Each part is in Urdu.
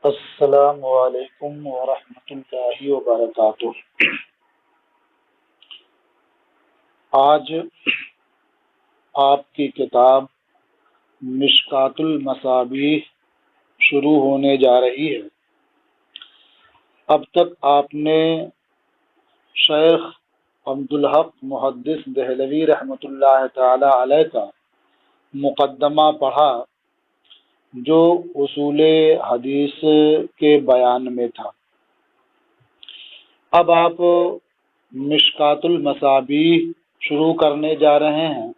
السلام علیکم ورحمۃ اللہ وبرکاتہ۔ آج آپ کی کتاب مشکات المصابیح شروع ہونے جا رہی ہے۔ اب تک آپ نے شیخ عبدالحق محدث دہلوی رحمۃ اللہ تعالی علیہ کا مقدمہ پڑھا جو اصول حدیث کے بیان میں تھا۔ اب آپ مشکات المصابیح شروع کرنے جا رہے ہیں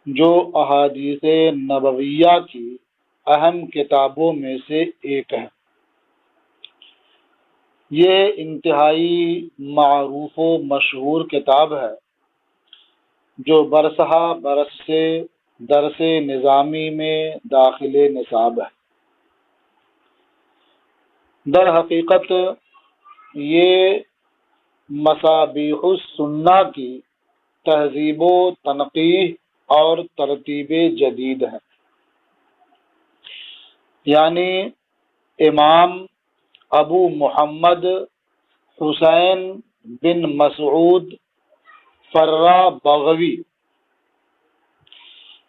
جو احادیث نبویہ کی اہم کتابوں میں سے ایک ہے۔ یہ انتہائی معروف و مشہور کتاب ہے جو برسہ برس سے درس نظامی میں داخل نصاب ہے۔ در حقیقت یہ مصابیح السنہ کی تہذیب و تنقیح اور ترتیب جدید ہے، یعنی امام ابو محمد حسین بن مسعود فرہ بغوی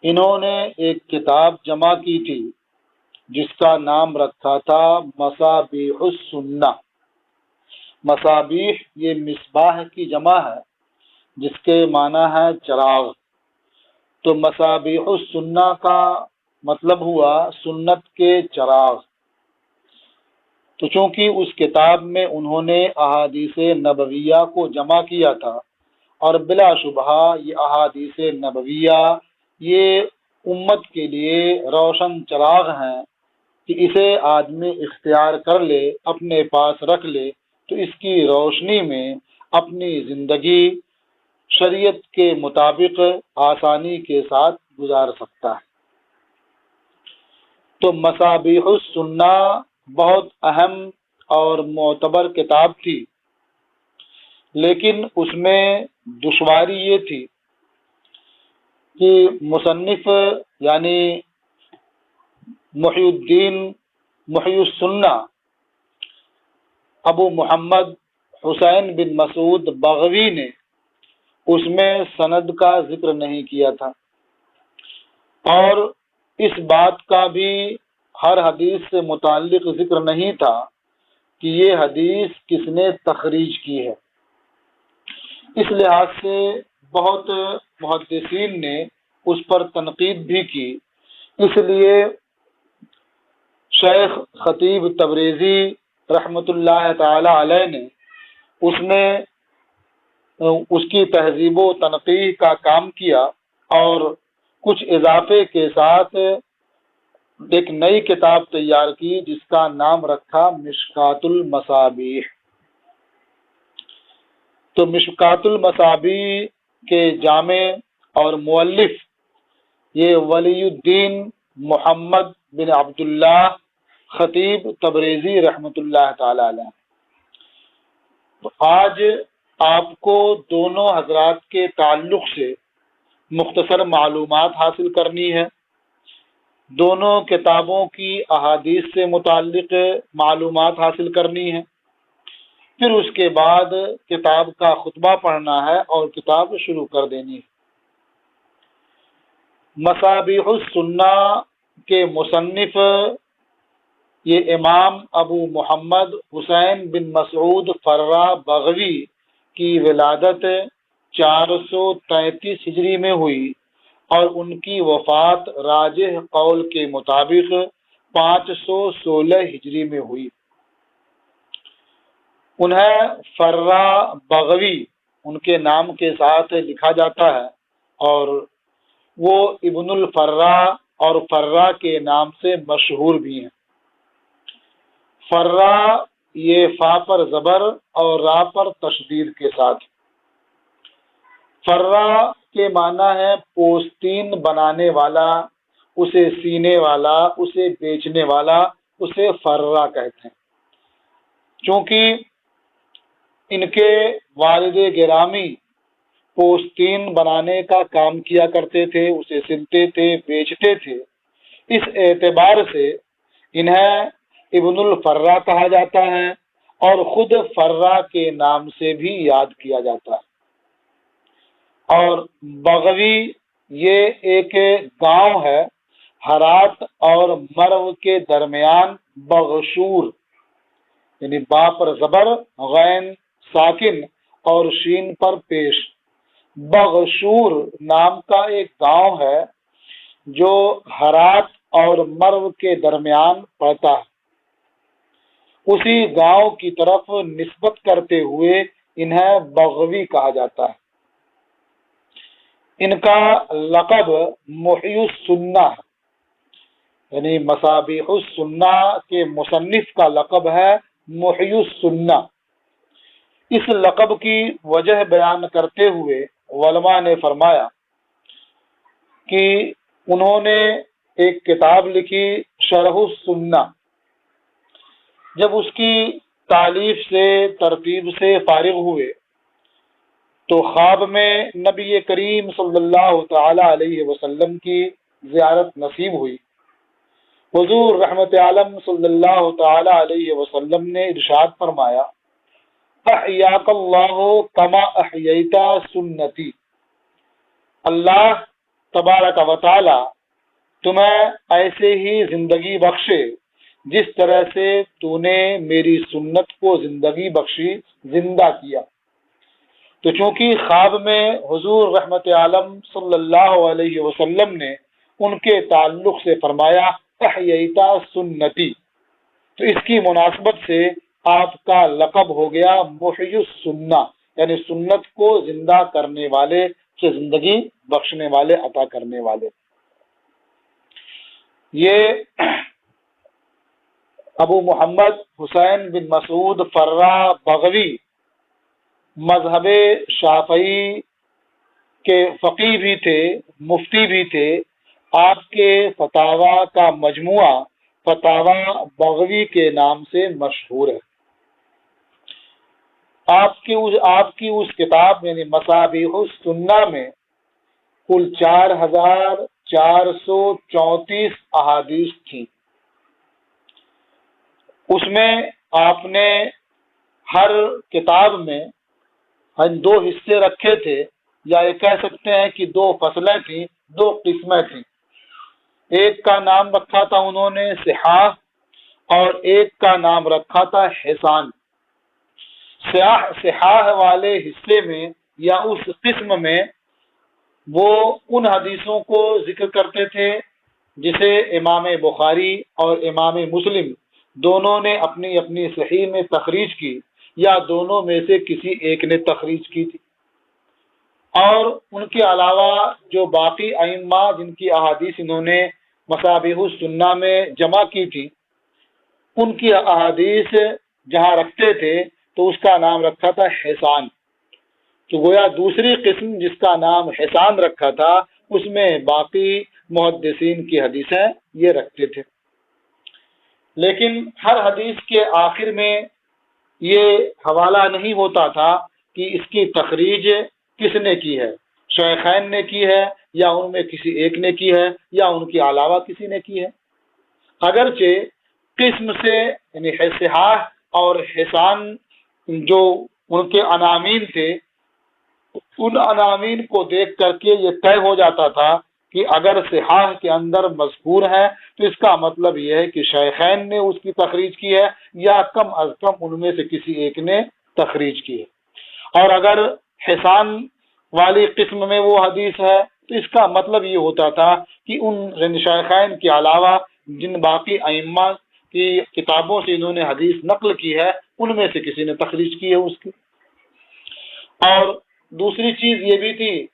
انہوں نے ایک کتاب جمع کی تھی جس کا نام رکھا تھا مصابیح السنہ۔ مصابیح یہ مصباح کی جمع ہے جس کے معنی ہے چراغ، تو مصابیح السنہ کا مطلب ہوا سنت کے چراغ۔ تو چونکہ اس کتاب میں انہوں نے احادیث نبویہ کو جمع کیا تھا اور بلا شبہ یہ احادیث نبویہ یہ امت کے لیے روشن چراغ ہیں کہ اسے آدمی اختیار کر لے، اپنے پاس رکھ لے تو اس کی روشنی میں اپنی زندگی شریعت کے مطابق آسانی کے ساتھ گزار سکتا ہے۔ تو مصابیح السنہ بہت اہم اور معتبر کتاب تھی، لیکن اس میں دشواری یہ تھی کہ مصنف یعنی محی السنہ ابو محمد حسین بن مسعود بغوی نے اس میں سند کا ذکر نہیں کیا تھا، اور اس بات کا بھی ہر حدیث سے متعلق ذکر نہیں تھا کہ یہ حدیث کس نے تخریج کی ہے۔ اس لحاظ سے بہت محدثین نے اس پر تنقید بھی کی۔ اس لیے شیخ خطیب تبریزی رحمۃ اللہ تعالی علیہ نے اس کی تہذیب و تنقیح کا کام کیا اور کچھ اضافے کے ساتھ ایک نئی کتاب تیار کی جس کا نام رکھا مشکات المصابیح۔ تو مشکات المصابیح کے جامع اور مؤلف یہ ولی الدین محمد بن عبداللہ خطیب تبریزی رحمۃ اللہ تعالی علیہ۔ تو آج آپ کو دونوں حضرات کے تعلق سے مختصر معلومات حاصل کرنی ہے، دونوں کتابوں کی احادیث سے متعلق معلومات حاصل کرنی ہے، پھر اس کے بعد کتاب کا خطبہ پڑھنا ہے اور کتاب شروع کر دینی ہے۔ مصابیح السنہ کے مصنف یہ امام ابو محمد حسین بن مسعود فرہ بغوی کی ولادت 433 ہجری میں ہوئی اور ان کی وفات راجح قول کے مطابق 516 ہجری میں ہوئی۔ انہیں فرہ بغوی ان کے نام کے ساتھ لکھا جاتا ہے، اور وہ ابن الفرہ اور فرہ کے نام سے مشہور بھی ہیں۔ فرہ یہ فا پر زبر اور را پر تشدید کے ساتھ۔ فرہ کے معنی ہے پوستین بنانے والا، اسے سینے والا، اسے بیچنے والا، اسے فرہ کہتے ہیں۔ چونکہ ان کے والد گرامی پوستین بنانے کا کام کیا کرتے تھے، اسے سلتے تھے، بیچتے تھے، اس اعتبار سے انہیں ابن الفرا کہا جاتا ہے اور خود فرا کے نام سے بھی یاد کیا جاتا ہے۔ اور بغوی یہ ایک گاؤں ہے ہرات اور مرو کے درمیان، بغشور یعنی با پر زبر، غین ساکن اور شین پر پیش، بغشور نام کا ایک گاؤں ہے جو ہرات اور مرو کے درمیان پڑتا ہے۔ اسی گاؤں کی طرف نسبت کرتے ہوئے انہیں بغوی کہا جاتا ہے۔ ان کا لقب محی السنہ ہے، یعنی مصابیح السنہ کے مصنف کا لقب ہے محی السنہ۔ اس لقب کی وجہ بیان کرتے ہوئے علماء نے فرمایا کہ انہوں نے ایک کتاب لکھی شرح السنہ، جب اس کی تالیف سے ترتیب سے فارغ ہوئے تو خواب میں نبی کریم صلی اللہ تعالی علیہ وسلم کی زیارت نصیب ہوئی۔ حضور رحمت عالم صلی اللہ تعالی علیہ وسلم نے ارشاد فرمایا، احیاک اللہ کما احییت سنتی، اللہ تبارک و تعالی تمہیں ایسے ہی زندگی بخشے جس طرح سے تو نے میری سنت کو زندگی بخشی، زندہ کیا۔ تو چونکہ خواب میں حضور رحمت عالم صلی اللہ علیہ وسلم نے ان کے تعلق سے فرمایا احییت سنتی، تو اس کی مناسبت سے آپ کا لقب ہو گیا محی السنہ، یعنی سنت کو زندہ کرنے والے، سے زندگی بخشنے والے، عطا کرنے والے۔ یہ ابو محمد حسین بن مسعود فرا بغوی مذہب شافعی کے فقیہ بھی تھے، مفتی بھی تھے۔ آپ کے فتاوا کا مجموعہ فتاوا بغوی کے نام سے مشہور ہے۔ آپ کی اس کتاب یعنی مصابیح السنہ میں کل 4434 احادیث تھیں۔ اس میں آپ نے ہر کتاب میں دو حصے رکھے تھے، یا یہ کہہ سکتے ہیں کہ دو فصلیں تھیں، دو قسمیں تھیں۔ ایک کا نام رکھا تھا انہوں نے صحاح، اور ایک کا نام رکھا تھا حسان۔ صحاح والے حصے میں یا اس قسم میں وہ ان حدیثوں کو ذکر کرتے تھے جسے امام بخاری اور امام مسلم دونوں نے اپنی اپنی صحیح میں تخریج کی، یا دونوں میں سے کسی ایک نے تخریج کی تھی۔ اور ان کے علاوہ جو باقی ائمہ جن کی احادیث انہوں نے مصابیح السنہ میں جمع کی تھی، ان کی احادیث جہاں رکھتے تھے تو اس کا نام رکھا تھا حسان۔ تو گویا دوسری قسم جس کا نام حسان رکھا تھا اس میں باقی محدثین کی حدیثیں یہ رکھتے تھے۔ لیکن ہر حدیث کے آخر میں یہ حوالہ نہیں ہوتا تھا کہ اس کی تخریج کس نے کی ہے، شیخین نے کی ہے یا ان میں کسی ایک نے کی ہے یا ان کے علاوہ کسی نے کی ہے۔ اگرچہ قسم سے یعنی صحاح اور حسان جو ان کے عناوین تھے، ان عناوین کو دیکھ کر کے یہ طے ہو جاتا تھا کہ اگر صحاح کے اندر مذکور ہے تو اس کا مطلب یہ ہے کہ شیخین نے اس کی تخریج کی ہے یا کم از کم ان میں سے کسی ایک نے تخریج کی ہے۔ اور اگر حسان والی قسم میں وہ حدیث ہے تو اس کا مطلب یہ ہوتا تھا کہ ان شیخین کے علاوہ جن باقی ائمہ کی کتابوں سے انہوں نے حدیث نقل کی ہے ان میں سے کسی نے تخریج کی ہے اس کی۔ اور دوسری چیز یہ بھی تھی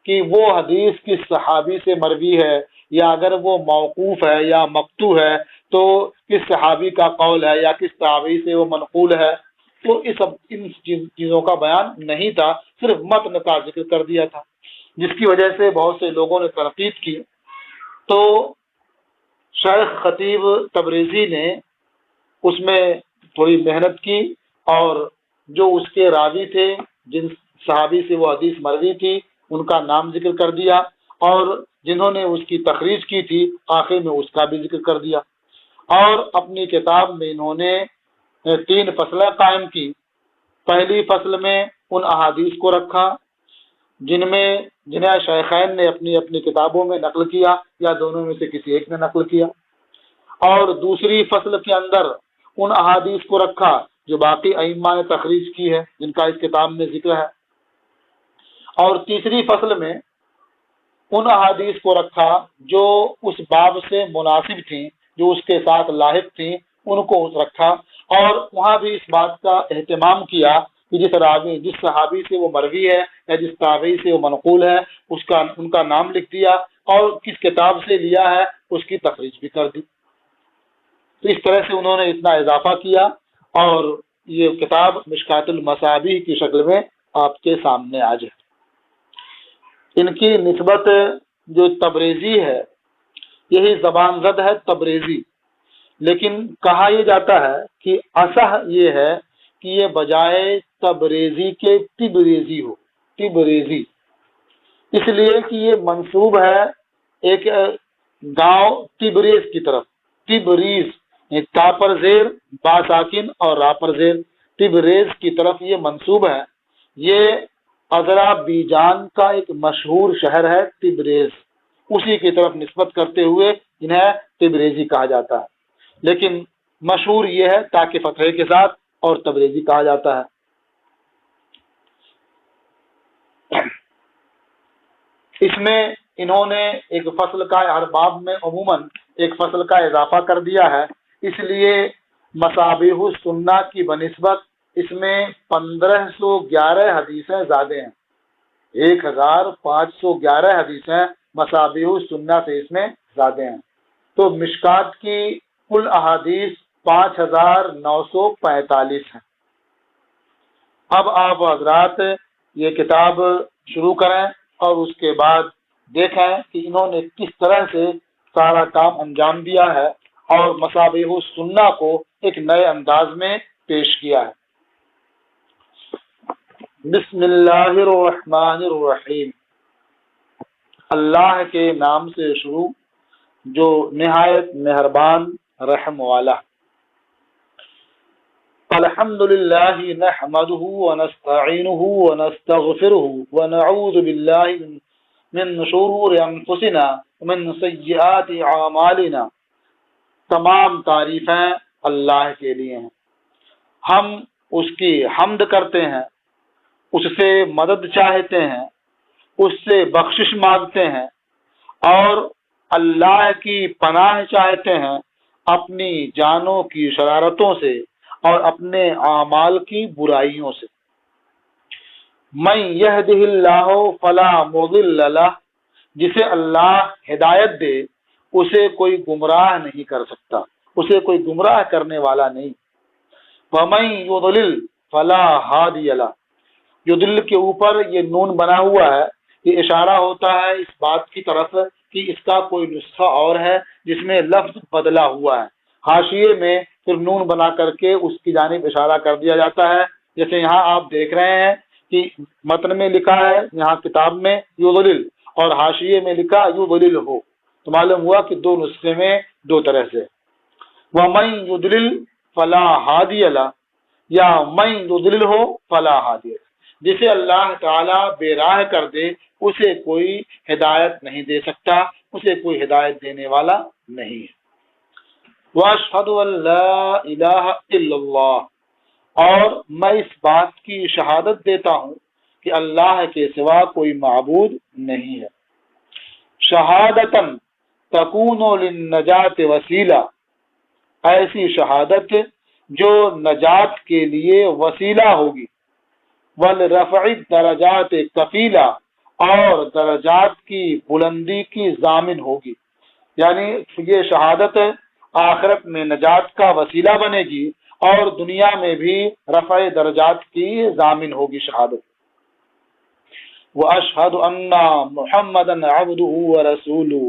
کہ وہ حدیث کس صحابی سے مروی ہے، یا اگر وہ موقوف ہے یا مقطوع ہے تو کس صحابی کا قول ہے یا کس صحابی سے وہ منقول ہے۔ تو ان چیزوں کا بیان نہیں تھا، صرف متن کا ذکر کر دیا تھا، جس کی وجہ سے بہت سے لوگوں نے تنقید کی۔ تو شیخ خطیب تبریزی نے اس میں تھوڑی محنت کی اور جو اس کے راوی تھے جن صحابی سے وہ حدیث مروی تھی ان کا نام ذکر کر دیا، اور جنہوں نے اس کی تخریج کی تھی آخر میں اس کا بھی ذکر کر دیا۔ اور اپنی کتاب میں انہوں نے 3 فصلیں قائم کی۔ پہلی فصل میں ان احادیث کو رکھا جنہیں شیخین نے اپنی اپنی کتابوں میں نقل کیا یا دونوں میں سے کسی ایک نے نقل کیا، اور دوسری فصل کے اندر ان احادیث کو رکھا جو باقی ائمہ نے تخریج کی ہے، جن کا اس کتاب میں ذکر ہے، اور تیسری فصل میں ان احادیث کو رکھا جو اس باب سے مناسب تھیں، جو اس کے ساتھ لاحق تھیں، ان کو رکھا، اور وہاں بھی اس بات کا اہتمام کیا کہ جس صحابی سے وہ مروی ہے یا جس تابعی سے وہ منقول ہے ان کا نام لکھ دیا، اور کس کتاب سے لیا ہے اس کی تخریج بھی کر دی۔ تو اس طرح سے انہوں نے اتنا اضافہ کیا، اور یہ کتاب مشکات المصابیح کی شکل میں آپ کے سامنے آج ہے۔ ان کی نسبت جو تبریزی ہے، یہی زبان زد ہے تبریزی، لیکن کہا یہ جاتا ہے کہ اصح یہ ہے کہ یہ بجائے تبریزی کے تبریزی ہو، تبریزی، اس لیے کہ یہ منسوب ہے ایک گاؤں تبریز کی طرف، تبریز، تا پر زیر، با ساکن اور را پر زیر، تبریز کی طرف یہ منسوب ہے۔ یہ اذربائیجان کا ایک مشہور شہر ہے تبریز، اسی کی طرف نسبت کرتے ہوئے انہیں تبریزی کہا جاتا ہے، لیکن مشہور یہ ہے تاکہ فتح کے ساتھ، اور تبریزی کہا جاتا ہے۔ اس میں انہوں نے ایک فصل کا، ہر باب میں عموماً ایک فصل کا اضافہ کر دیا ہے، اس لیے مصابیح السنہ کی بنسبت اس میں 1511 حدیثیں زیادہ ہیں، 1511 حدیثیں مصابیح السنہ سے اس میں زیادہ ہیں۔ تو مشکات کی کل احادیث 5945 ہیں۔ اب آپ حضرات یہ کتاب شروع کریں اور اس کے بعد دیکھیں کہ انہوں نے کس طرح سے سارا کام انجام دیا ہے اور مصابیح السنہ کو ایک نئے انداز میں پیش کیا ہے۔ بسم اللہ الرحمن الرحیم، اللہ کے نام سے شروع جو نہایت مہربان رحم والا۔ الحمد للہ نحمده ونستعینه ونستغفره ونعوذ باللہ من شرور انفسنا ومن سیئات اعمالنا۔ تمام تعریفیں اللہ کے لیے ہیں، ہم اس کی حمد کرتے ہیں، اس سے مدد چاہتے ہیں، اس سے بخشش مانگتے ہیں، اور اللہ کی پناہ چاہتے ہیں اپنی جانوں کی شرارتوں سے اور اپنے اعمال کی برائیوں سے۔ من یہدہ اللہ فلا مضل لہ، جسے اللہ ہدایت دے اسے کوئی گمراہ نہیں کر سکتا، اسے کوئی گمراہ کرنے والا نہیں۔ ومن یضلل فلا ہادی لہ، یضلل کے اوپر یہ نون بنا ہوا ہے، یہ اشارہ ہوتا ہے اس بات کی طرف کہ اس کا کوئی نسخہ اور ہے جس میں لفظ بدلا ہوا ہے، حاشیے میں پھر نون بنا کر کے اس کی جانب اشارہ کر دیا جاتا ہے۔ جیسے یہاں آپ دیکھ رہے ہیں کہ متن میں لکھا ہے، یہاں کتاب میں یضلل، اور حاشیے میں لکھا یضلل ہو، تو معلوم ہوا کہ دو نسخے میں دو طرح سے۔ وَمَن يُضْلِلْ فَلَا هَادِيَ لَهُ، یا من یضلل ہو فلا ہادی، جسے اللہ تعالیٰ بے راہ کر دے اسے کوئی ہدایت نہیں دے سکتا، اسے کوئی ہدایت دینے والا نہیں ہے۔ وَأَشْهَدُ أَن لَا إِلَٰهَ إِلَّا اللَّهُ، اور میں اس بات کی شہادت دیتا ہوں کہ اللہ کے سوا کوئی معبود نہیں ہے۔ شہادتاً تکون للنجات وسیلہ، ایسی شہادت جو نجات کے لیے وسیلہ ہوگی، والرفع درجات کفیلہ، اور درجات کی بلندی کی ضامن ہوگی، یعنی یہ شہادت آخرت میں نجات کا وسیلہ بنے گی اور دنیا میں بھی رفع درجات کی ضامن ہوگی شہادت۔ وَأَشْهَدُ أَنَّ مُحَمَّدًا عَبْدُهُ وَرَسُولُهُ،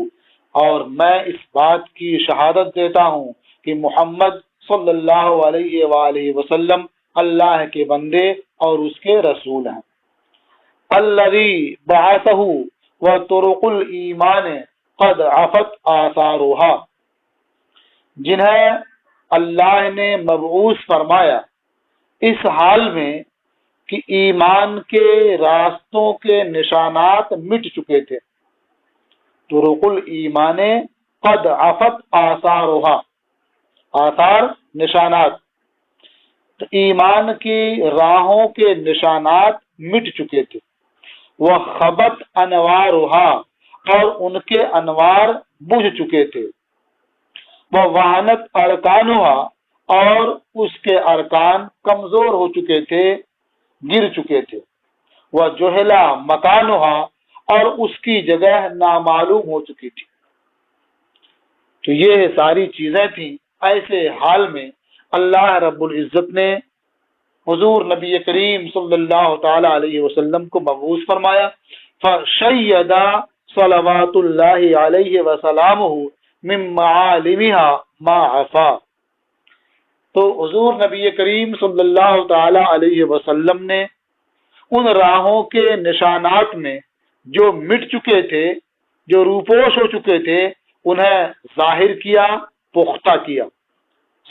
اور میں اس بات کی شہادت دیتا ہوں کہ محمد صلی اللہ علیہ وآلہ وسلم اللہ کے بندے اور اس کے رسول ہیں۔ الذی بعثہ وطرق الایمان قد عفت آثارها، جنہیں اللہ نے مبعوث فرمایا اس حال میں کہ ایمان کے راستوں کے نشانات مٹ چکے تھے۔ طرق الایمان قد عفت آثارها، آثار نشانات، تو ایمان کی راہوں کے نشانات مٹ چکے تھے۔ وہ خبت انوارها، اور ان کے انوار بجھ چکے تھے۔ وہ وہنت ارکانها، اور اس کے ارکان کمزور ہو چکے تھے، گر چکے تھے۔ وہ جہلا مکانها، اور اس کی جگہ نامعلوم ہو چکی تھی۔ تو یہ ساری چیزیں تھیں۔ ایسے حال میں اللہ رب العزت نے حضور نبی کریم صلی اللہ تعالی علیہ وسلم کو مبعوث فرمایا، فشید صلوات اللہ علیہ وسلامہ من معالمها ما عفا۔ تو حضور نبی کریم صلی اللہ تعالی علیہ وسلم نے ان راہوں کے نشانات میں جو مٹ چکے تھے، جو روپوش ہو چکے تھے، انہیں ظاہر کیا، پختہ کیا۔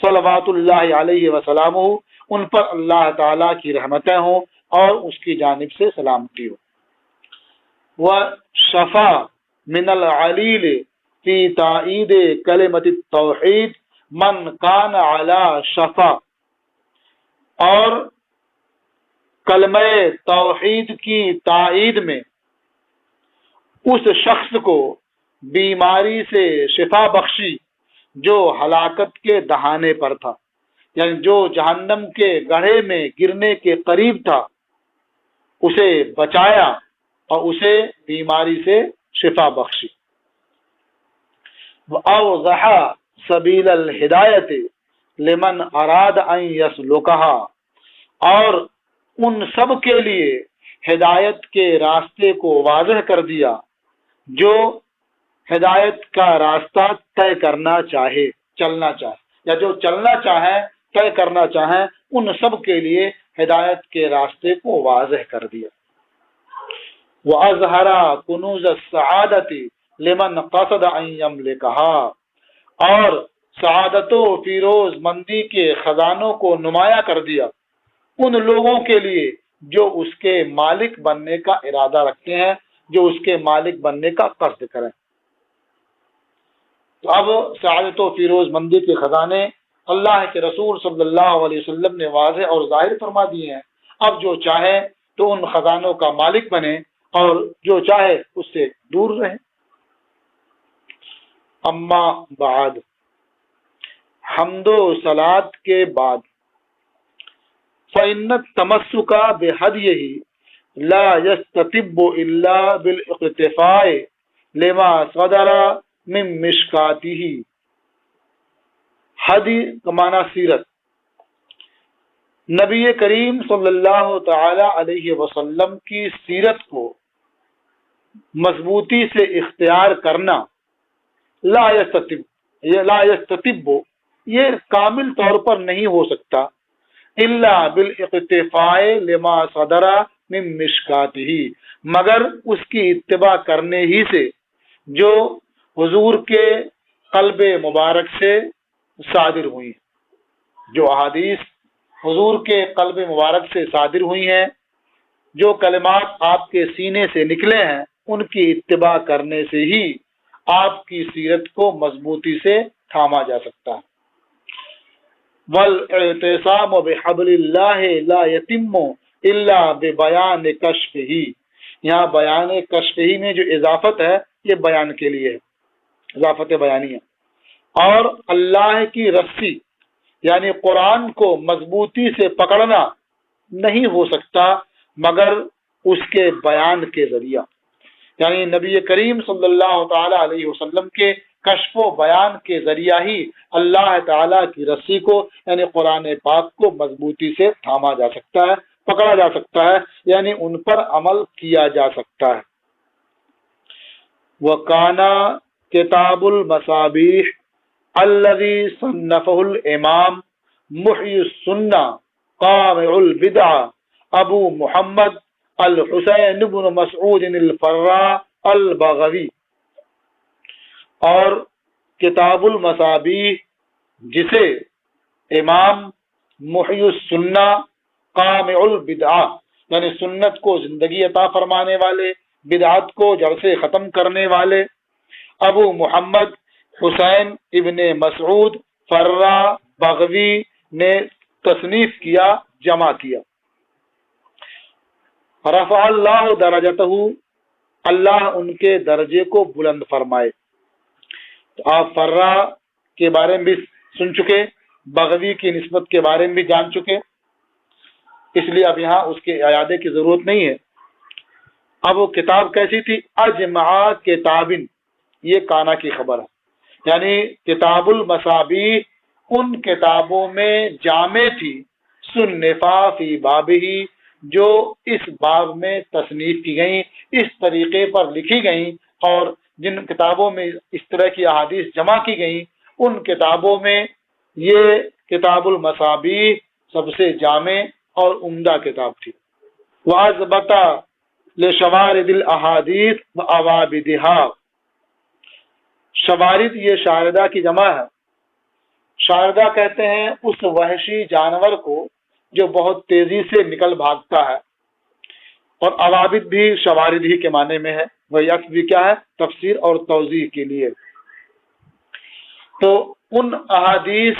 صلوات اللہ علیہ وسلم، ان پر اللہ تعالیٰ کی رحمتیں ہوں اور اس کی جانب سے سلامتی ہو۔ وشفا من العلیل فی تائید کلمۃ التوحید من کان علی شفا، اور کلمہ توحید کی تائید میں اس شخص کو بیماری سے شفا بخشی جو ہلاکت کے دہانے پر تھا، یعنی جو جہنم کے گڑھے میں گرنے کے قریب تھا، اسے بچایا اور اسے بیماری سے شفا بخشی۔ وَأَوْضَحَ سَبِيلَ الْهِدَایَةِ لِمَنْ أَرَادَ أَنْ يَسْلُكَهَا، اور ان سب کے لیے ہدایت کے راستے کو واضح کر دیا جو ہدایت کا راستہ طے کرنا چاہے، چلنا چاہے، یا جو چلنا چاہیں، طے کرنا چاہیں، ان سب کے لیے ہدایت کے راستے کو واضح کر دیا۔ وَأَظْهَرَ كُنُوزَ السَّعَادَةِ لِمَنْ قَصَدَ أَنْ يَمْلِكَهَا، اور سعادت و فیروز مندی کے خزانوں کو نمایاں کر دیا ان لوگوں کے لیے جو اس کے مالک بننے کا ارادہ رکھتے ہیں، جو اس کے مالک بننے کا قصد کریں۔ تو اب سعادت و فیروز مندی کے خزانے اللہ کے رسول صلی اللہ علیہ وسلم نے واضح اور ظاہر فرما دیے ہیں۔ اب جو چاہے تو ان خزانوں کا مالک بنے اور جو چاہے اس سے دور رہے۔ اما بعد، حمد و صلات کے بعد، فإن التمسك بهديه لا يستتب إلا بالاقتفاء لما صدر من مشکاته۔ ہدی کا معنی سیرت، نبی کریم صلی اللہ تعالی علیہ وسلم کی سیرت کو مضبوطی سے اختیار کرنا، لا یستتب، یہ کامل طور پر نہیں ہو سکتا، الا بالاقتفاء لما صدر من مشکاته، مگر اس کی اتباع کرنے ہی سے جو حضور کے قلب مبارک سے صادر ہوئی، جو احادیث حضور کے قلب مبارک سے صادر ہوئی ہیں، جو کلمات آپ کے سینے سے نکلے ہیں، ان کی اتباع کرنے سے ہی آپ کی سیرت کو مضبوطی سے تھاما جا سکتا ہے۔ والاعتصام بحبل اللہ لا یتم الا ببیان کشفہ، یہاں بیان کشفہ میں جو اضافت ہے یہ بیان کے لیے ہے، اضافت بیانی ہے۔ اور اللہ کی رسی یعنی قرآن کو مضبوطی سے پکڑنا نہیں ہو سکتا مگر اس کے بیان کے ذریعہ، یعنی نبی کریم صلی اللہ تعالی علیہ وسلم کے کشف و بیان کے ذریعہ ہی اللہ تعالیٰ کی رسی کو یعنی قرآن پاک کو مضبوطی سے تھاما جا سکتا ہے، پکڑا جا سکتا ہے، یعنی ان پر عمل کیا جا سکتا ہے۔ وَكَانَ کتاب المصابیح الذي صنفه الامام محی السنہ قامع البدع ابو محمد الحسین بن مسعود الفراء البغوی، اور کتاب المصابیح جسے امام محی السنہ قامع البدعہ یعنی سنت کو زندگی عطا فرمانے والے، بدعت کو جڑ سے ختم کرنے والے ابو محمد حسین ابن مسعود فرہ بغوی نے تصنیف کیا، جمع کیا۔ رفع اللہ درجتہ، اللہ ان کے درجے کو بلند فرمائے۔ تو آپ فرہ کے بارے میں بھی سن چکے، بغوی کی نسبت کے بارے میں بھی جان چکے، اس لیے اب یہاں اس کے اعادے کی ضرورت نہیں ہے۔ اب وہ کتاب کیسی تھی؟ اجمع کتابن، یہ کانا کی خبر ہے، یعنی کتاب المصابیح ان کتابوں میں جامع تھی، صنفا فی بابہ، جو اس باب میں تصنیف کی گئیں، اس طریقے پر لکھی گئیں، اور جن کتابوں میں اس طرح کی احادیث جمع کی گئیں ان کتابوں میں یہ کتاب المصابیح سب سے جامع اور عمدہ کتاب تھی۔ وَأَثْبَتَ لِشَوَارِدِ الْأَحَادِيثِ وَأَوَابِدِهَا، شوارد یہ شاردہ کی جمع ہے۔ شاردہ کہتے ہیں اس وحشی جانور کو جو بہت تیزی سے نکل بھاگتا ہے، اور عوابد بھی شوارد ہی کے معنی میں ہے، وہی عکس بھی کیا ہے؟ تفسیر اور توضیح کے لیے۔ تو ان احادیث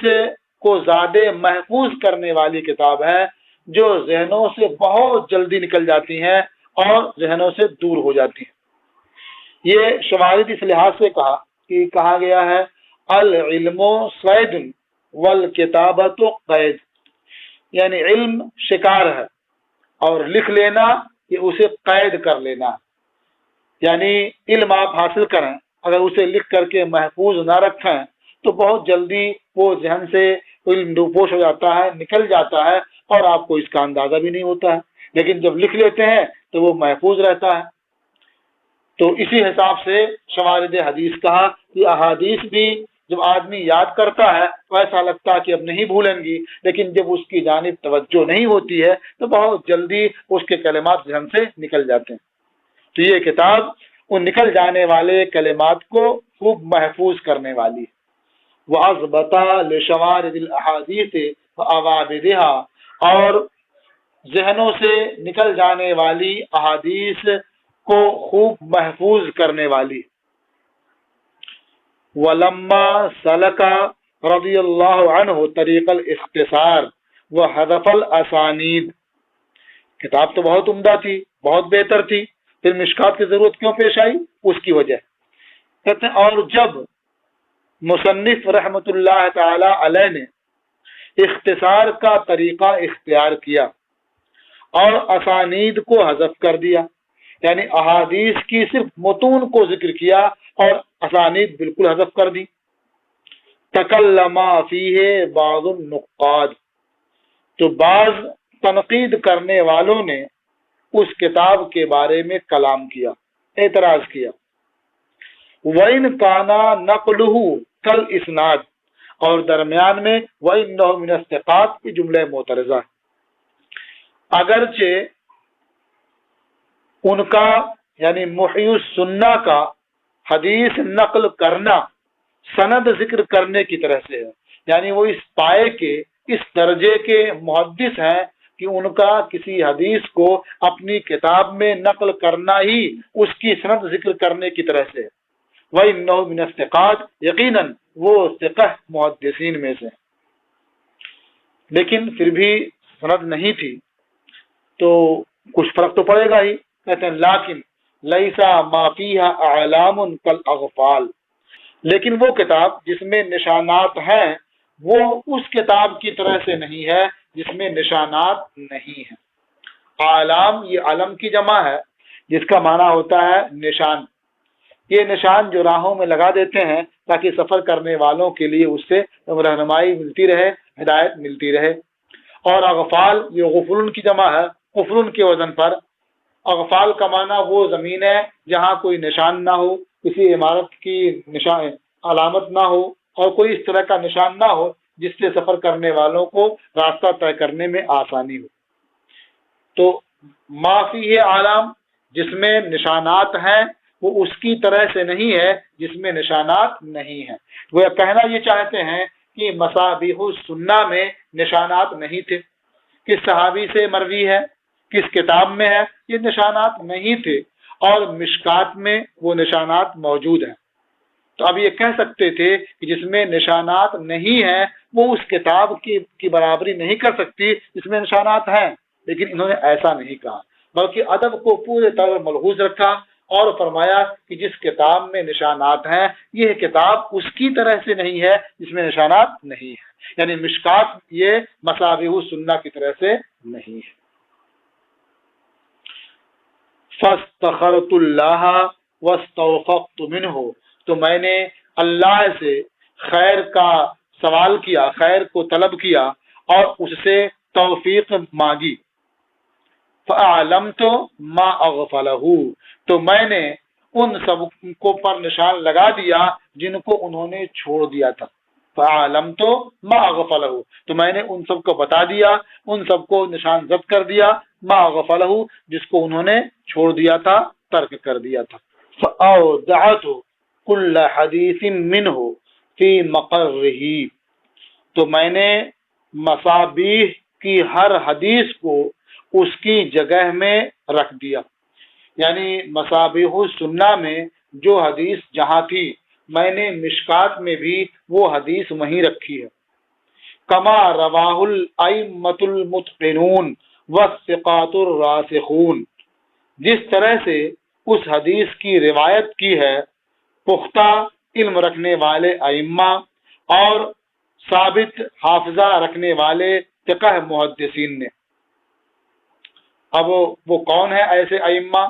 کو زیادہ محفوظ کرنے والی کتاب ہے جو ذہنوں سے بہت جلدی نکل جاتی ہیں اور ذہنوں سے دور ہو جاتی ہیں۔ یہ شوارد اس لحاظ سے کہا گیا ہے العلم صید والکتابۃ قید، یعنی علم شکار ہے اور لکھ لینا یہ اسے قید کر لینا، یعنی علم آپ حاصل کریں اگر اسے لکھ کر کے محفوظ نہ رکھیں تو بہت جلدی وہ ذہن سے علم ڈوبوش ہو جاتا ہے، نکل جاتا ہے، اور آپ کو اس کا اندازہ بھی نہیں ہوتا ہے، لیکن جب لکھ لیتے ہیں تو وہ محفوظ رہتا ہے۔ تو اسی حساب سے شوارد حدیث کہا کہ احادیث بھی جب آدمی یاد کرتا ہے تو ایسا لگتا ہے کہ اب نہیں بھولیں گی، لیکن جب اس کی جانب توجہ نہیں ہوتی ہے تو بہت جلدی اس کے کلمات ذہن سے نکل جاتے ہیں۔ تو یہ کتاب ان نکل جانے والے کلمات کو خوب محفوظ کرنے والی ہے۔ وَأَثْبَتَ لِشَوَارِدِ الْأَحَادِيثِ وَأَوَابِدِهَا، اور ذہنوں سے نکل جانے والی احادیث کو خوب محفوظ کرنے والی۔ وَلَمَّا سَلَكَ رضی اللہ عنہ طریق الاختصار وحذف الاسانید، کتاب تو بہت عمدہ تھی، بہت بہتر تھی، پھر مشکات کی ضرورت کیوں پیش آئی؟ اس کی وجہ کہتے ہیں اور جب مصنف رحمت اللہ تعالی علیہ نے اختصار کا طریقہ اختیار کیا اور اسانید کو حذف کر دیا، یعنی احادیث کی صرف متون کو ذکر کیا اور اسانید بالکل حذف کر دی، تکلم فیہ بعض النقاد، تو بعض تنقید کرنے والوں نے اس کتاب کے بارے میں کلام کیا، اعتراض کیا۔ وَإِنْ كَانَ نَقْلُهُ كَالْإِسْنَادِ، اور درمیان میں وَإِنَّهُ مِنَ الثِّقَاتِ، یہ جملہ معترضہ ہے۔ اگرچہ ان کا یعنی محی السنہ کا حدیث نقل کرنا سند ذکر کرنے کی طرح سے ہے، یعنی وہ اس پائے کے اس درجے کے محدث ہیں کہ ان کا کسی حدیث کو اپنی کتاب میں نقل کرنا ہی اس کی سند ذکر کرنے کی طرح سے ہے۔ وَإِنَّهُ مِنَ الثِّقَاتِ، یقیناً وہ ثقہ محدثین میں سے، لیکن پھر بھی سند نہیں تھی تو کچھ فرق تو پڑے گا ہی۔ کہتے ہیں لیکن لیسا ما فیہا اعلام کالاغفال، لیکن وہ کتاب جس میں نشانات ہیں وہ اس کتاب کی طرح سے نہیں ہے جس میں نشانات نہیں ہیں۔ اعلام یہ علم کی جمع ہے جس کا معنی ہوتا ہے نشان، یہ نشان جو راہوں میں لگا دیتے ہیں تاکہ سفر کرنے والوں کے لیے اس سے رہنمائی ملتی رہے، ہدایت ملتی رہے۔ اور اغفال یہ غفلن کی جمع ہے، غفلن کے وزن پر۔ اغفال کا معنی وہ زمین ہے جہاں کوئی نشان نہ ہو، کسی عمارت کی نشان علامت نہ ہو اور کوئی اس طرح کا نشان نہ ہو جس سے سفر کرنے والوں کو راستہ طے کرنے میں آسانی ہو۔ تو ما فیہ اعلام جس میں نشانات ہیں وہ اس کی طرح سے نہیں ہے جس میں نشانات نہیں ہیں۔ وہ کہنا یہ چاہتے ہیں کہ مصابیح السنہ میں نشانات نہیں تھے، کس صحابی سے مروی ہے، کس کتاب میں ہے، یہ نشانات نہیں تھے، اور مشکات میں وہ نشانات موجود ہیں۔ تو اب یہ کہہ سکتے تھے کہ جس میں نشانات نہیں ہیں وہ اس کتاب کی برابری نہیں کر سکتی جس میں نشانات ہیں، لیکن انہوں نے ایسا نہیں کہا، بلکہ ادب کو پورے طور ملحوظ رکھا اور فرمایا کہ جس کتاب میں نشانات ہیں یہ کتاب اس کی طرح سے نہیں ہے جس میں نشانات نہیں ہے، یعنی مشکات یہ مصابیح السنہ کی طرح سے نہیں ہے۔ فاستخرت اللہ واستوفقت منہ، تو میں نے اللہ سے خیر کا سوال کیا، خیر کو طلب کیا اور اس سے توفیق مانگی۔ فَأَعْلَمْتُ مَا أَغْفَلَهُ، تو میں نے ان سب کو پر نشان لگا دیا جن کو انہوں نے چھوڑ دیا تھا۔ فَأَعْلَمْتُ مَا أَغْفَلَهُ، تو میں نے ان سب کو بتا دیا، ان سب کو نشان زد کر دیا، ما أغفله، جس کو انہوں نے چھوڑ دیا تھا، ترک کر دیا تھا۔ فَأَوْدَعَتُ كُلَّ حَدِيثٍ مِّنْهُ فِي مَقَرِّهِ، تو میں نے مصابیح کی ہر حدیث کو اس کی جگہ میں رکھ دیا، یعنی مصابیح السنہ میں جو حدیث جہاں تھی میں نے مشکات میں بھی وہ حدیث وہیں رکھی ہے۔ کما رواہ الائمۃ المتقنون والثقات الراسخون، جس طرح سے اس حدیث کی روایت کی ہے پختہ علم رکھنے والے ائمہ اور ثابت حافظہ رکھنے والے فقہ محدثین نے۔ اب وہ کون ہے ایسے ائمہ؟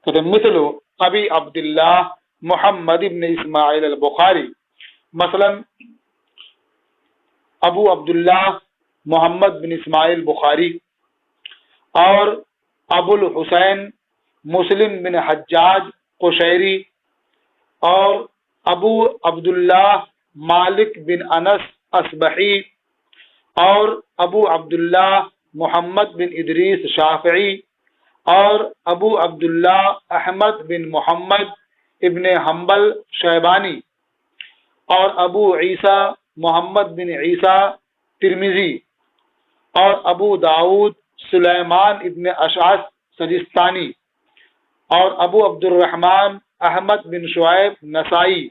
کہتے مثل ابی عبداللہ محمد ابن اسماعیل البخاری، مثلا ابو عبداللہ محمد بن اسماعیل بخاری، اور ابو الحسین مسلم بن حجاج قشیری، اور ابو عبداللہ مالک بن انس اصبحی، اور ابو عبداللہ محمد بن ادریس شافعی، اور ابو عبداللہ احمد بن محمد ابن حنبل شیبانی، اور ابو عیسیٰ محمد بن عیسیٰ ترمذی، اور ابو داود سلیمان ابن اشعث سجستانی، اور ابو عبد الرحمن احمد بن شعیب نسائی،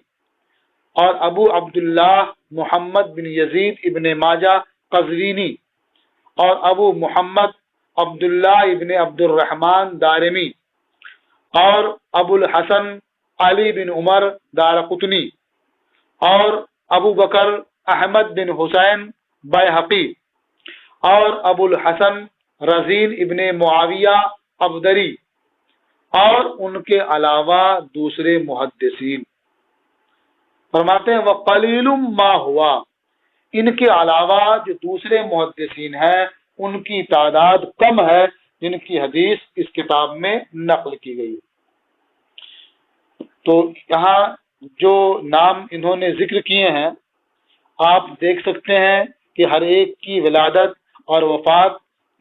اور ابو عبداللہ محمد بن یزید ابن ماجہ قزوینی، اور ابو محمد عبداللہ ابن عبد الرحمن دارمی، اور ابو الحسن علی بن عمر دارقطنی، اور ابو بکر احمد بن حسین بیہقی، اور ابو الحسن رزین ابن معاویہ ابدری، اور ان کے علاوہ دوسرے محدثین۔ فرماتے ہیں وَقَلِيلٌ مَا ہوا، ان کے علاوہ جو دوسرے محدثین ہیں ان کی تعداد کم ہے جن کی حدیث اس کتاب میں نقل کی گئی۔ تو یہاں جو نام انہوں نے ذکر کیے ہیں آپ دیکھ سکتے ہیں کہ ہر ایک کی ولادت اور وفات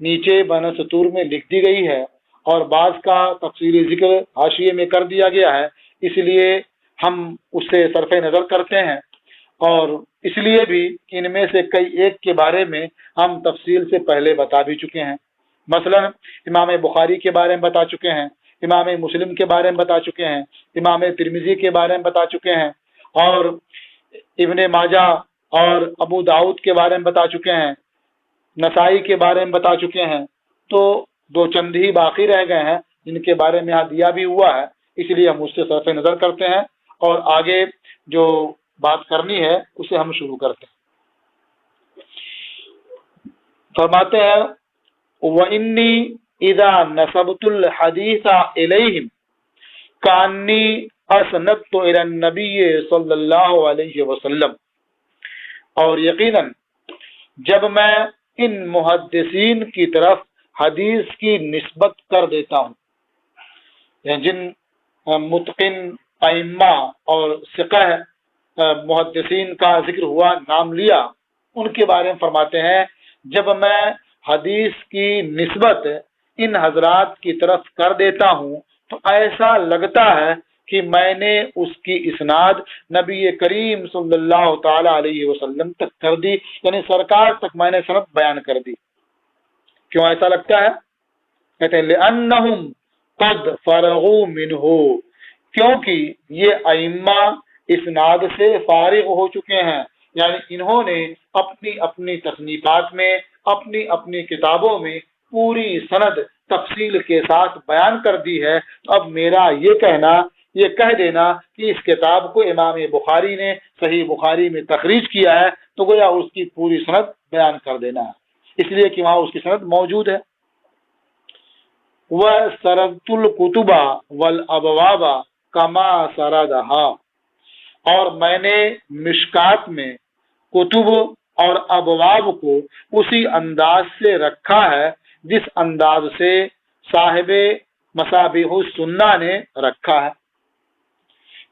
نیچے بین سطور میں لکھ دی گئی ہے، اور بعض کا تفصیلی ذکر حاشیے میں کر دیا گیا ہے، اس لیے ہم اس سے صرف نظر کرتے ہیں، اور اس لیے بھی کہ ان میں سے کئی ایک کے بارے میں ہم تفصیل سے پہلے بتا بھی چکے ہیں۔ مثلا امام بخاری کے بارے میں بتا چکے ہیں، امام مسلم کے بارے میں بتا چکے ہیں، امام ترمذی کے بارے میں بتا چکے ہیں، اور ابن ماجہ اور ابو داؤد کے بارے میں بتا چکے ہیں، نسائی کے بارے میں بتا چکے ہیں، تو دو چند ہی باقی رہ گئے ہیں جن کے بارے میں یہاں دیا بھی ہوا ہے، اس لیے ہم اس سے صرف نظر کرتے ہیں اور آگے جو بات کرنی ہے اسے ہم شروع کرتے ہیں۔ فرماتے ہیں وَإِنِّي إِذَا نَسَبْتُ الْحَدِيثَ إِلَيْهِمْ كَأَنِّي أَسْنَدْتُ إِلَى النَّبِيِّ صلی اللہ علیہ وسلم، اور یقیناً جب میں ان محدثین کی طرف حدیث کی نسبت کر دیتا ہوں، یعنی جن متقن ائمہ اور ثقہ محدثین کا ذکر ہوا، نام لیا، ان کے بارے میں فرماتے ہیں جب میں حدیث کی نسبت ان حضرات کی طرف کر دیتا ہوں تو ایسا لگتا ہے کہ میں نے اس کی اسناد نبی کریم صلی اللہ تعالی علیہ وسلم تک کر دی، یعنی سرکار تک میں نے سند بیان کر دی۔ کیوں ایسا لگتا ہے؟ کہتے ہیں لأنہم قد فرغوا منہ، کیونکہ یہ ائمہ اسناد سے فارغ ہو چکے ہیں، یعنی انہوں نے اپنی اپنی تصنیفات میں، اپنی اپنی کتابوں میں پوری سند تفصیل کے ساتھ بیان کر دی ہے۔ تو اب میرا یہ کہہ دینا کہ اس کتاب کو امام بخاری نے صحیح بخاری میں تخریج کیا ہے تو گویا اس کی پوری سند بیان کر دینا ہے، اس لیے کہ وہاں اس کی سند موجود ہے۔ وَسَرَدْتُ الْكُتُبَ وَالْأَبْوَابَ كَمَا سَرَدَهَا، اور میں نے مشکات میں کتب اور ابواب کو اسی انداز سے رکھا ہے جس انداز سے صاحب مصابیح السنہ نے رکھا ہے،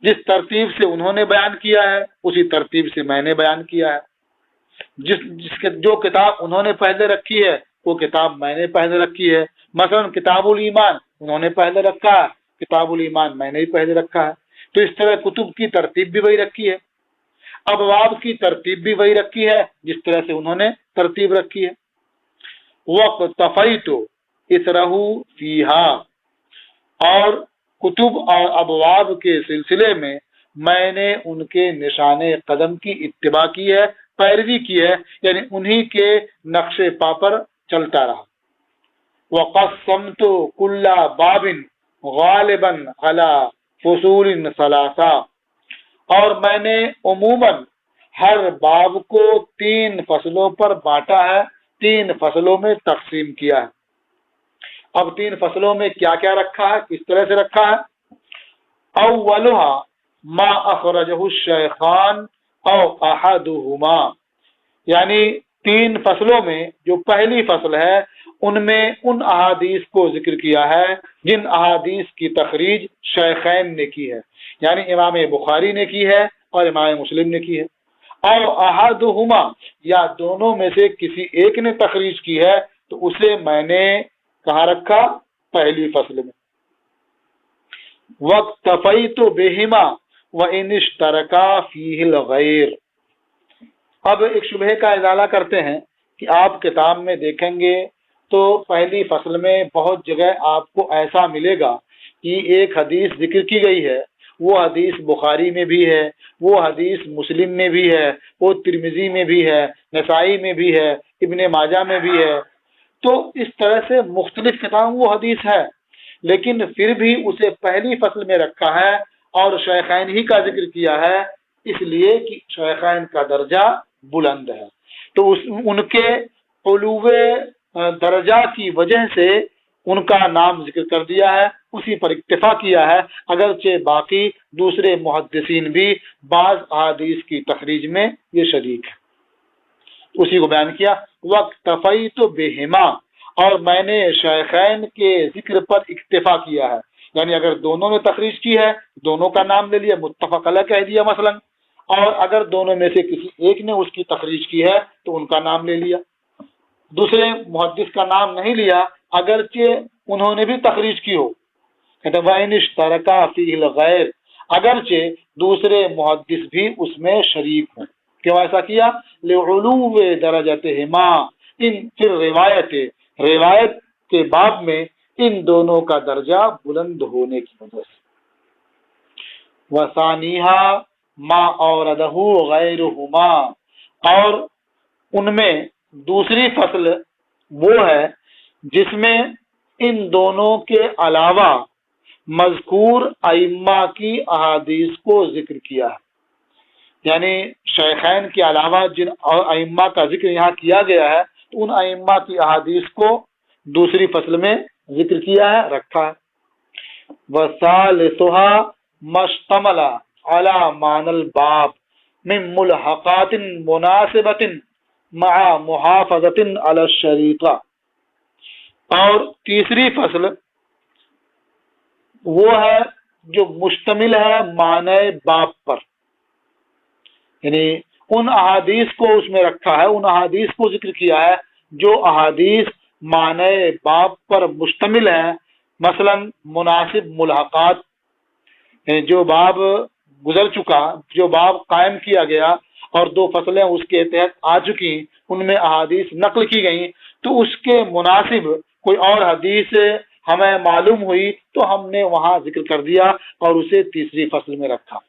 جس ترتیب سے انہوں نے بیان کیا ہے اسی ترتیب سے میں نے بیان کیا ہے۔ جو کتاب انہوں نے پہلے رکھی ہے وہ کتاب میں نے پہلے رکھی ہے، مثلا کتاب الایمان انہوں نے پہلے رکھا ہے، کتاب الایمان میں نے ہی پہلے رکھا ہے۔ تو اس طرح کتب کی ترتیب بھی وہی رکھی ہے، ابواب کی ترتیب بھی وہی رکھی ہے جس طرح سے انہوں نے ترتیب رکھی ہے۔ وَاقْتَفَيْتُ اِثْرَهُ فِيهَا، اور کتب اور ابواب کے سلسلے میں نے ان کے نشان قدم کی اتباع کی ہے، پیروی کی ہے، یعنی انہی کے نقش پا پر چلتا رہا۔ وَقَسَّمْتُ كُلَّ بَابٍ غَالِبًا عَلَى فصول ثلاثہ، اور میں نے عموماً ہر باب کو 3 فصلوں پر بانٹا ہے، 3 فصلوں میں تقسیم کیا ہے۔ اب 3 فصلوں میں کیا کیا رکھا ہے، کس طرح سے رکھا ہے؟ اولها ما اخرجہ الشیخان او احدہما، یعنی 3 فصلوں میں جو پہلی فصل ہے ان میں ان احادیث کو ذکر کیا ہے جن احادیث کی تخریج شیخین نے کی ہے، یعنی امام بخاری نے کی ہے اور امام مسلم نے کی ہے، اور احدہما یا دونوں میں سے کسی ایک نے تخریج کی ہے تو اسے میں نے کہاں رکھا؟ پہلی فصل میں۔ وَاقْتَفَيْتُ بِهِمَا وَإِنِ اشْتَرَكَا فِيهِ الْغَيْرُ، اب ایک شبہے کا ازالہ کرتے ہیں کہ آپ کتاب میں دیکھیں گے تو پہلی فصل میں بہت جگہ آپ کو ایسا ملے گا کہ ایک حدیث ذکر کی گئی ہے، وہ حدیث بخاری میں بھی ہے، وہ حدیث مسلم میں بھی ہے، وہ ترمذی میں بھی ہے، نسائی میں بھی ہے، ابن ماجہ میں بھی ہے، تو اس طرح سے مختلف کتاب وہ حدیث ہے، لیکن پھر بھی اسے پہلی فصل میں رکھا ہے اور شیخین ہی کا ذکر کیا ہے، اس لیے کہ شیخین کا درجہ بلند ہے، تو ان کے علو درجہ کی وجہ سے ان کا نام ذکر کر دیا ہے، اسی پر اکتفا کیا ہے، اگرچہ باقی دوسرے محدثین بھی بعض احادیث کی تخریج میں یہ شریک ہے، اسی کو بیان کیا۔ وَاقْتَفَيْتُ بِهِمَا، اور میں نے شیخین کے ذکر پر اکتفا کیا ہے، یعنی اگر دونوں نے تخریج کی ہے دونوں کا نام لے لیا، متفق علیہ کہہ دیا مثلا، اور اگر دونوں میں سے کسی ایک نے اس کی تخریج کی ہے تو ان کا نام لے لیا، دوسرے محدث کا نام نہیں لیا اگرچہ انہوں نے بھی تخریج کی ہو۔ کہتے ہیں وَإِنِ اشْتَرَكَا فِيهِ الْغَيْرُ، اگرچہ دوسرے محدث بھی اس میں شریک ہوں۔ کیوں ایسا کیا؟ لِعُلُوِّ دَرَجَتِهِمَا، ان پھر روایت کے باب میں ان دونوں کا درجہ بلند ہونے کی وجہ سے۔ وَثَانِيهَا مَا أَوْرَدَهُ غَيْرُهُمَا، اور ان میں دوسری فصل وہ ہے جس میں ان دونوں کے علاوہ مذکور ائمہ کی احادیث کو ذکر کیا ہے، یعنی شیخین کے علاوہ جن ائمہ کا ذکر یہاں کیا گیا ہے تو ان ائمہ کی احادیث کو دوسری فصل میں ذکر کیا ہے، رکھا ہے۔ وَثَالِثُهَا مَشْتَمَلَ عَلَى مَعْنَى الْبَابِ مِن مُلْحَقَاتٍ مُنَاسِبَةٍ مع محافظت علی الشریعہ، اور تیسری فصل وہ ہے جو مشتمل ہے معنی باب پر، یعنی ان احادیث کو اس میں رکھا ہے، ان احادیث کو ذکر کیا ہے جو احادیث معنی باب پر مشتمل ہیں، مثلا مناسب ملحقات، جو باب گزر چکا، جو باب قائم کیا گیا اور 2 فصلیں اس کے تحت آ چکی، ان میں احادیث نقل کی گئیں، تو اس کے مناسب کوئی اور حدیث ہمیں معلوم ہوئی تو ہم نے وہاں ذکر کر دیا اور اسے تیسری فصل میں رکھا۔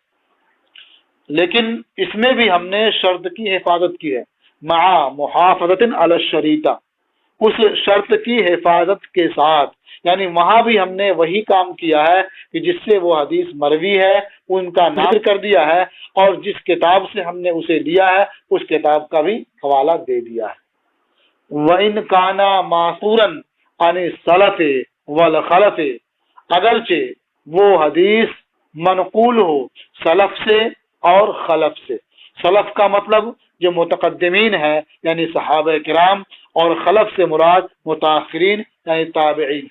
لیکن اس میں بھی ہم نے شرط کی حفاظت کی ہے، مع محافظت علی الشریطہ، اس شرط کی حفاظت کے ساتھ، یعنی وہاں بھی ہم نے وہی کام کیا ہے کہ جس سے وہ حدیث مروی ہے ان کا نام کر دیا ہے، اور جس کتاب سے ہم نے اسے لیا ہے اس کتاب کا بھی حوالہ دے دیا ہے۔ وَإِنْ كَانَ مَاثُورًا عَنِ السَّلَفِ وَالْخَلَفِ، اگرچہ وہ حدیث منقول ہو سلف سے اور خلف سے۔ سلف کا مطلب جو متقدمین ہے یعنی صحابہ کرام، اور خلف سے مراد متاخرین یعنی تابعین۔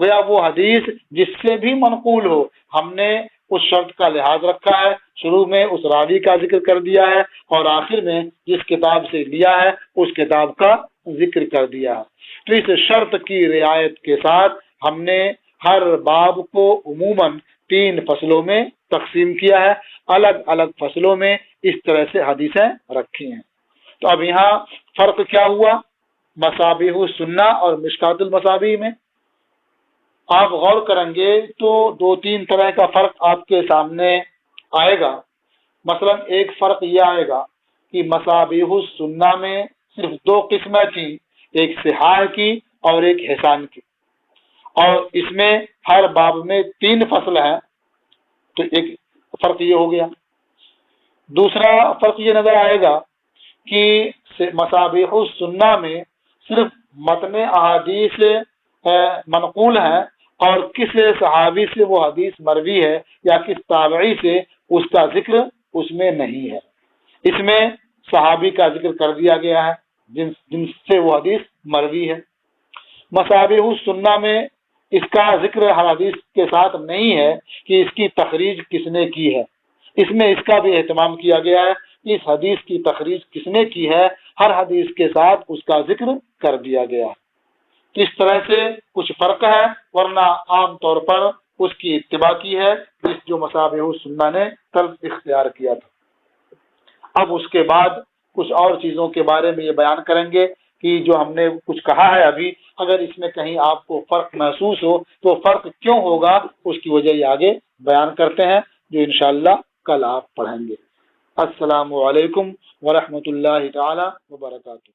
گویا وہ حدیث جس سے بھی منقول ہو، ہم نے اس شرط کا لحاظ رکھا ہے، شروع میں اس راوی کا ذکر کر دیا ہے اور آخر میں جس کتاب سے لیا ہے اس کتاب کا ذکر کر دیا ہے۔ تو اس شرط کی رعایت کے ساتھ ہم نے ہر باب کو عموماً 3 فصلوں میں تقسیم کیا ہے، الگ الگ فصلوں میں اس طرح سے حدیثیں رکھی ہیں۔ تو اب یہاں فرق کیا ہوا مصابیح السنہ اور مشکات المصابیح میں؟ آپ غور کریں گے تو 2-3 طرح کا فرق آپ کے سامنے آئے گا۔ مثلا ایک فرق یہ آئے گا کہ مصابیح السنہ میں صرف 2 قسمیں تھیں، ایک صحاح کی اور ایک حسان کی، اور اس میں ہر باب میں 3 فصل ہیں، تو ایک فرق یہ ہو گیا۔ دوسرا فرق یہ نظر آئے گا کہ مصابیح السنہ میں صرف متن احادیث منقول ہیں، اور کس صحابی سے وہ حدیث مروی ہے یا کس تابعی سے اس کا ذکر اس میں نہیں ہے۔ اس میں صحابی کا ذکر کر دیا گیا ہے جن سے وہ حدیث مروی ہے۔ مصابیح السنہ میں اس کا ذکر ہر حدیث کے ساتھ نہیں ہے کہ اس کی تخریج کس نے کی ہے، اس میں اس کا بھی اہتمام کیا گیا ہے کہ اس حدیث کی تخریج کس نے کی ہے، ہر حدیث کے ساتھ اس کا ذکر کر دیا گیا ہے۔ اس طرح سے کچھ فرق ہے، ورنہ عام طور پر اس کی اتباع کی ہے جو مصابیح السنہ نے طرز اختیار کیا تھا۔ اب اس کے بعد کچھ اور چیزوں کے بارے میں یہ بیان کریں گے کہ جو ہم نے کچھ کہا ہے ابھی، اگر اس میں کہیں آپ کو فرق محسوس ہو تو فرق کیوں ہوگا اس کی وجہ یہ آگے بیان کرتے ہیں، جو انشاءاللہ کل آپ پڑھیں گے۔ السلام علیکم ورحمۃ اللہ تعالی وبرکاتہ۔